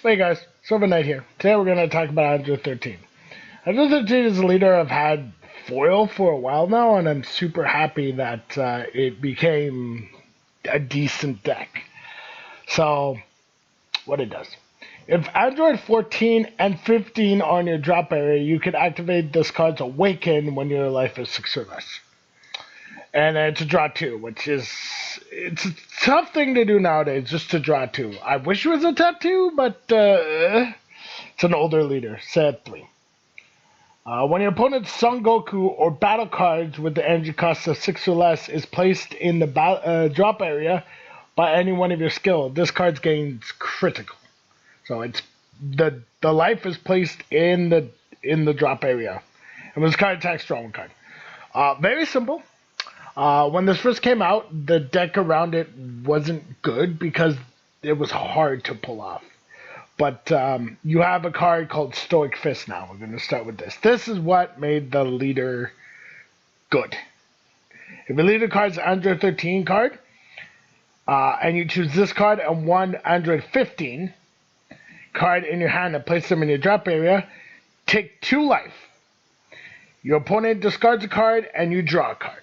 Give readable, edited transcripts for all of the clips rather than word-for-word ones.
Hey guys, Silver Knight here. Today we're going to talk about A-13. A-13 is a leader I've had foil for a while now, and I'm super happy that it became a decent deck. So, what it does. If Android 14 and 15 are in your drop area, you can activate this card's Awaken when your life is 6 or less. And it's a draw 2, which is... it's a tough thing to do nowadays, just to draw 2. I wish it was a tap 2, but it's an older leader, set 3. When your opponent's Son Goku or battle cards with the energy cost of 6 or less is placed in the drop area by any one of your skill, this card gains critical. So it's the life is placed in the drop area. And when this card attacks, draw one card. Very simple. When this first came out, the deck around it wasn't good because it was hard to pull off. But you have a card called Stoic Fist now. We're going to start with this. This is what made the leader good. If your leader card is an Android 13 card, and you choose this card and one Android 15 card in your hand and place them in your drop area, take 2 life. Your opponent discards a card and you draw a card.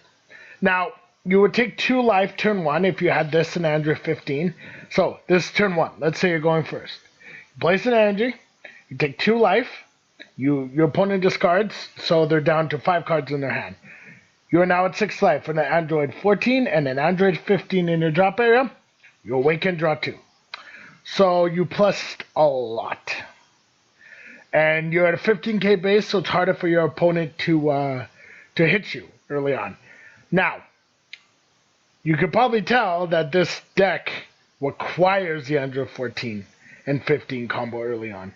Now, you would take 2 life turn 1 if you had this in Android 15. So, this is turn 1. Let's say you're going first. You place an energy, you take 2 life, your opponent discards, so they're down to 5 cards in their hand. You are now at 6 life for an Android 14 and an Android 15 in your drop area. You awaken, draw 2. So, you plussed a lot. And you're at a 15k base, so it's harder for your opponent to hit you early on. Now, you could probably tell that this deck requires the Android 14 and 15 combo early on.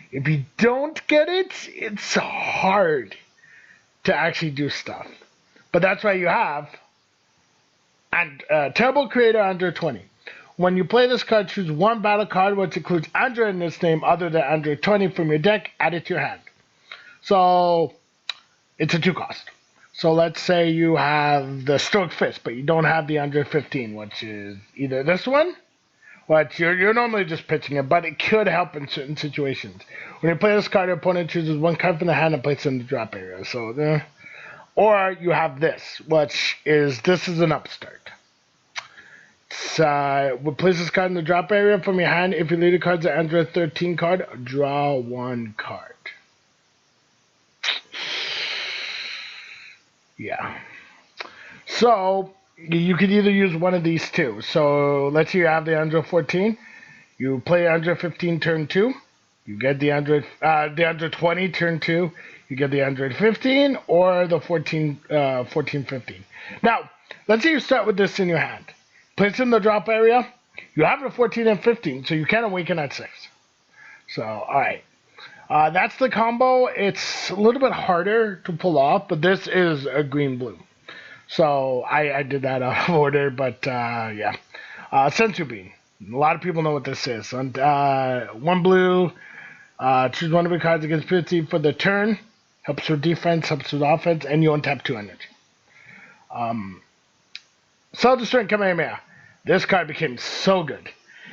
If you don't get it, it's hard to actually do stuff. But that's why you have Terrible Creator Android 20. When you play this card, choose one battle card which includes Android in its name other than Android 20 from your deck, add it to your hand. So, it's a 2 cost. So let's say you have the Stoic Fist, but you don't have the Android 15, which is either this one, which you're normally just pitching it, but it could help in certain situations. When you play this card, your opponent chooses one card from the hand and places it in the drop area. So, or you have this, which is an upstart. We'll place this card in the drop area from your hand. If your leader card's an Android 13 card, draw 1 card. Yeah. So, you could either use one of these two. So, let's say you have the Android 14. You play Android 15 turn 2. You get the Android 20 turn 2. You get the Android 15 or the 14 15. Now, let's say you start with this in your hand. Place it in the drop area. You have the 14 and 15, so you can awaken at 6. So, alright. That's the combo. It's a little bit harder to pull off, but this is a green-blue. So, I did that out of order, but, yeah. Sensu Bean. A lot of people know what this is. 1 blue, choose one of your cards against 50 for the turn. Helps with defense, helps with offense, and you untap 2 energy. Self-Destroying Kamehameha. This card became so good.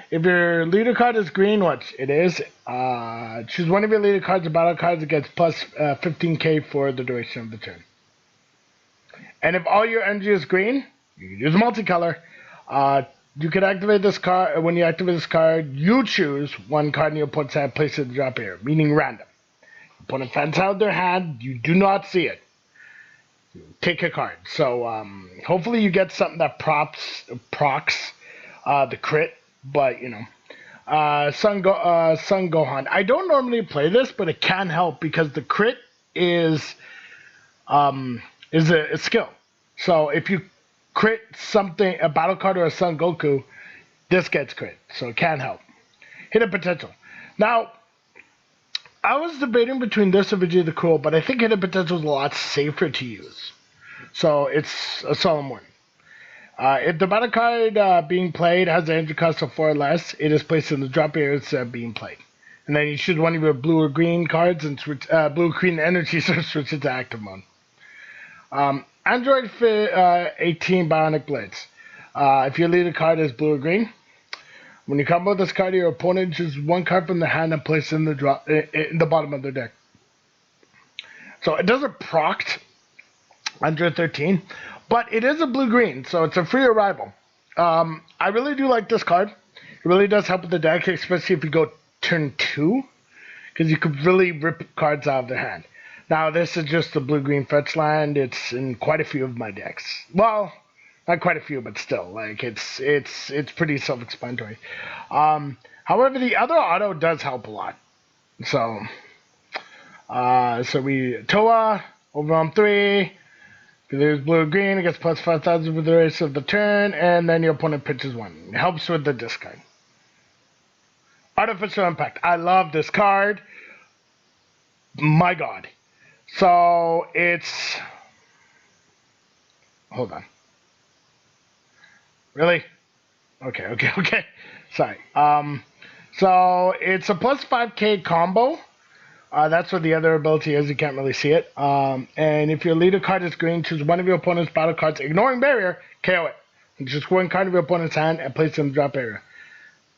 If your leader card is green, which it is, choose one of your leader cards or battle cards against plus 15k for the duration of the turn. And if all your energy is green, you can use multicolor. You can activate this card. When you activate this card, you choose one card in your opponent's hand, place it in the drop area, meaning random. Opponent fans out their hand, you do not see it. Take a card. So hopefully you get something that procs the crit. But, Son Gohan. I don't normally play this, but it can help because the crit is a skill. So if you crit something, a battle card or a Son Goku, this gets crit. So it can help. Hidden Potential. Now, I was debating between this and Vegeta the Cruel, but I think Hidden Potential is a lot safer to use. So it's a solemn warning. If the battle card being played has an energy cost of 4 or less, it is placed in the drop area instead of being played. And then you choose one of your blue or green cards and switch blue or green energy, so switch it to active mode. Android 18 Bionic Blades. If your leader card is blue or green, When you combo this card, your opponent chooses one card from the hand and place it in the bottom of their deck. So it doesn't proc under 13, but it is a blue-green, so it's a free arrival. I really do like this card. It really does help with the deck, especially if you go turn 2, because you could really rip cards out of their hand. Now, this is just a blue-green fetch land. It's in quite a few of my decks. Well, not quite a few, but still, like it's pretty self-explanatory. However, the other auto does help a lot. So we Toa over on 3. If you lose blue or green, it gets plus 5,000 for the rest of the turn, and then your opponent pitches 1. It helps with the discard. Artificial Impact. I love this card. My God. So it's. Hold on. Really? Okay. Sorry. So it's a plus 5k combo. That's what the other ability is. You can't really see it. And if your leader card is green, choose one of your opponent's battle cards, ignoring barrier, KO it. And just one card of your opponent's hand and place it in the drop area.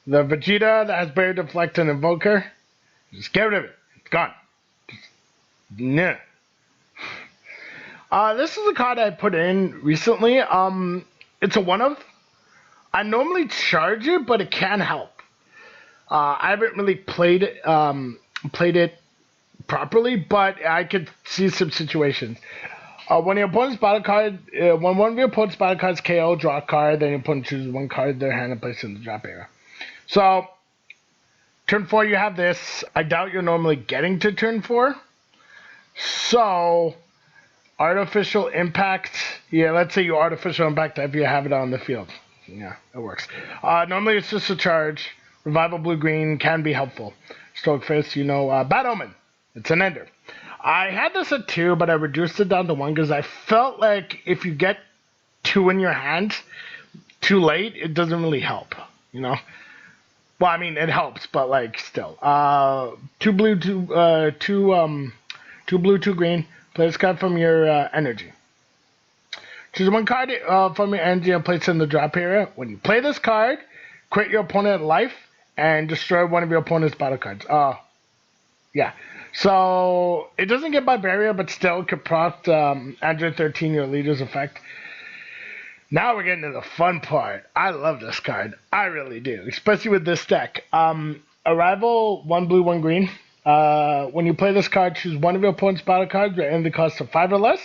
The Vegeta that has barrier, deflect, and invoker, just get rid of it. It's gone. Nah. This is a card I put in recently. It's a one-of. I normally charge it, but it can help. I haven't really played it properly, but I could see some situations. When your opponent's battle card, when one of your opponent's battle cards KO, draw a card, then your opponent chooses one card of their hand and place it in the drop area. So, turn 4 you have this. I doubt you're normally getting to turn 4. So, Artificial Impact. Yeah, let's say you Artificial Impact if you have it on the field. Yeah, it works. Normally it's just a charge. Revival blue-green can be helpful. Stoic Fist, Bad Omen. It's an ender. I had this at 2, but I reduced it down to 1 because I felt like if you get 2 in your hand too late, it doesn't really help, Well, I mean, it helps, but like still. 2 blue, 2 blue, 2 green. Play this card from your energy. Choose one card from your energy and place it in the drop area. When you play this card, crit your opponent life and destroy one of your opponent's battle cards. Yeah. So it doesn't get by barrier, but still could proc Android 13, your leader's effect. Now we're getting to the fun part. I love this card. I really do, especially with this deck. Arrival, 1 blue, 1 green. When you play this card, choose one of your opponent's battle cards and the cost of 5 or less.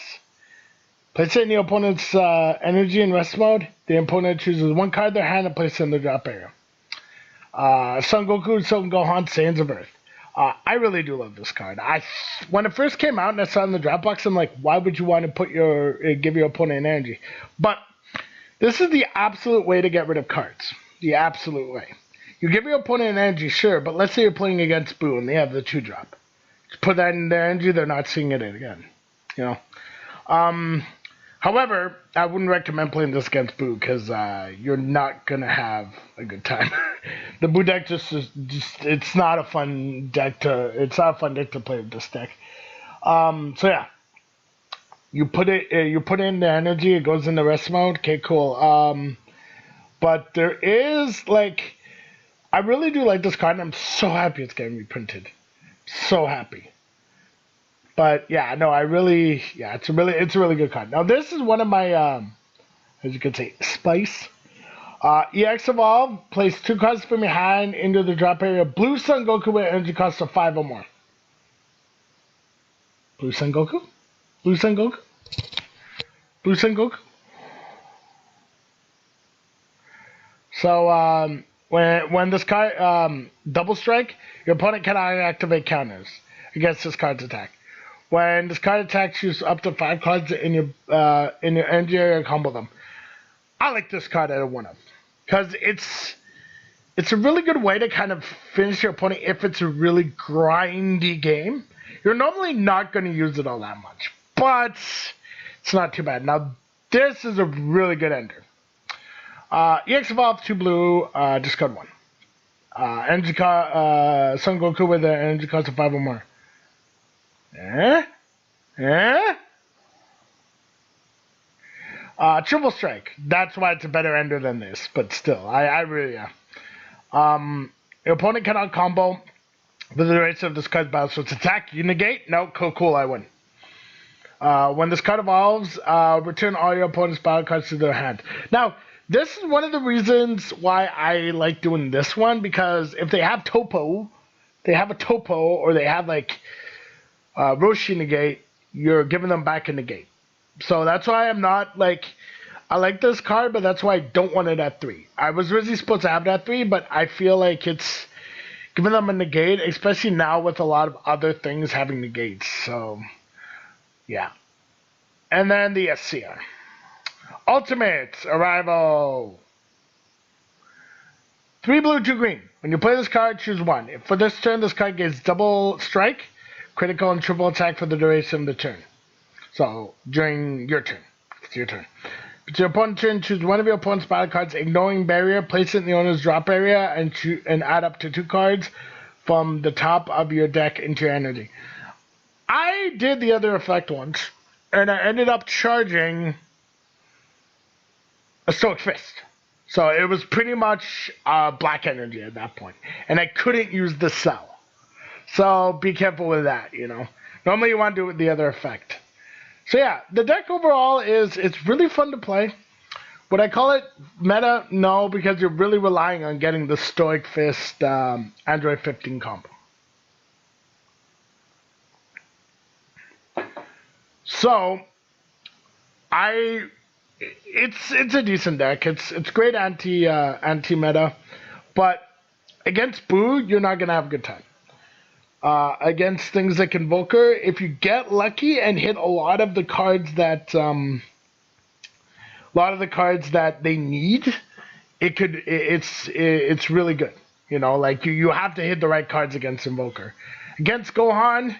Place it in your opponent's energy and rest mode. The opponent chooses one card of their hand and place it in the drop area. Son Goku, Son Gohan, Saiyans of Earth. I really do love this card. When it first came out and I saw it in the drop box, I'm like, why would you want to give your opponent an energy? But this is the absolute way to get rid of cards. The absolute way. You give your opponent an energy, sure, but let's say you're playing against Boo and they have the 2-drop. Just put that in their energy, they're not seeing it again. However, I wouldn't recommend playing this against Boo because you're not gonna have a good time. The Boo deck it's not a fun deck to play with this deck. So yeah, you put in the energy, it goes into rest mode. Okay, cool. But there is I really do like this card, and I'm so happy it's getting reprinted. So happy. But yeah, no, it's a really good card. Now this is one of my, as you can see, Spice. EX Evolve, place 2 cards from your hand into the drop area. Blue Son Goku with energy cost of 5 or more. Blue Son Goku? Blue Son Goku? Blue Son Goku? So, when this card, Double Strike, your opponent cannot activate counters against this card's attack. When this card attacks, use up to 5 cards in your energy area and combo them. I like this card at a 1-of. Because it's a really good way to kind of finish your opponent if it's a really grindy game. You're normally not going to use it all that much. But it's not too bad. Now, this is a really good ender. EX Evolve, 2 blue, discard 1. Energy Son Goku with an energy cost of 5 or more. Triple Strike. That's why it's a better ender than this, but still, I really, yeah. Your opponent cannot combo for the duration of this card's battle. So it's attack, you negate. No, cool, I win. When this card evolves, return all your opponent's battle cards to their hand. Now, this is one of the reasons why I like doing this one, because if they have a topo, or they have like Roshi negate, you're giving them back a negate. So that's why I'm not like, I like this card, but that's why I don't want it at 3. I was originally supposed to have it at 3, but I feel like it's giving them a negate, especially now with a lot of other things having negates. So, yeah. And then the SCR. Ultimate Arrival. 3 blue, 2 green. When you play this card, choose 1. If for this turn, this card gets double strike, critical, and triple attack for the duration of the turn. So, during your turn. It's your turn. It's your opponent's turn. Choose one of your opponent's battle cards, ignoring barrier, place it in the owner's drop area, and add up to 2 cards from the top of your deck into your energy. I did the other effect once, and I ended up charging a Stoic Fist. So it was pretty much black energy at that point. And I couldn't use the cell. So be careful with that, you know. Normally you want to do it with the other effect. So yeah, the deck overall it's really fun to play. Would I call it meta? No, because you're really relying on getting the Stoic Fist Android 15 combo. So it's a decent deck. It's great anti meta, but against Boo, you're not gonna have a good time. Against things like Invoker, if you get lucky and hit a lot of the cards that they need, it's really good. You know, like you have to hit the right cards against Invoker. Against Gohan,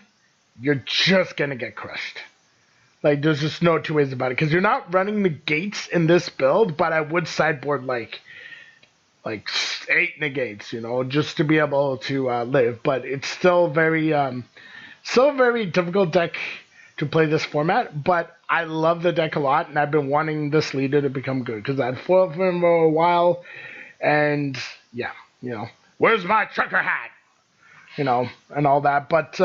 you're just gonna get crushed. Like, there's just no two ways about it. Because you're not running negates in this build, but I would sideboard, like 8 negates, you know, just to be able to live. But it's still very difficult deck to play this format. But I love the deck a lot, and I've been wanting this leader to become good. Because I had foiled for him for a while, and, yeah, you know, where's my trucker hat? You know, and all that. But,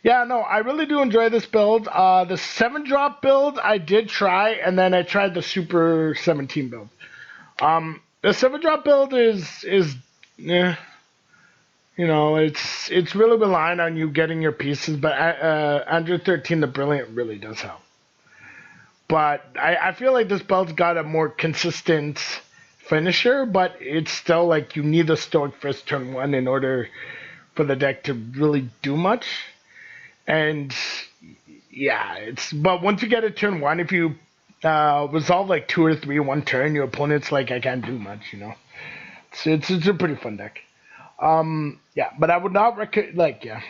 yeah, no, I really do enjoy this build. The 7-drop build I did try, and then I tried the Super 17 build. The 7-drop build is you know, it's really relying on you getting your pieces, but Android 13, the Brilliant, really does help. But I feel like this build's got a more consistent finisher, but it's still like you need the Stoic Fist turn 1 in order for the deck to really do much. And yeah, but once you get a turn 1, if you resolve like 2 or 3 in one turn, your opponent's like, I can't do much, you know. It's a pretty fun deck. Yeah, but I would not yeah.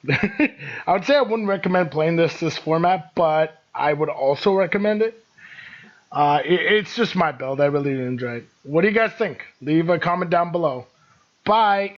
I would say I wouldn't recommend playing this format, but I would also recommend it. It's just my build. I really enjoy it. What do you guys think? Leave a comment down below. Bye.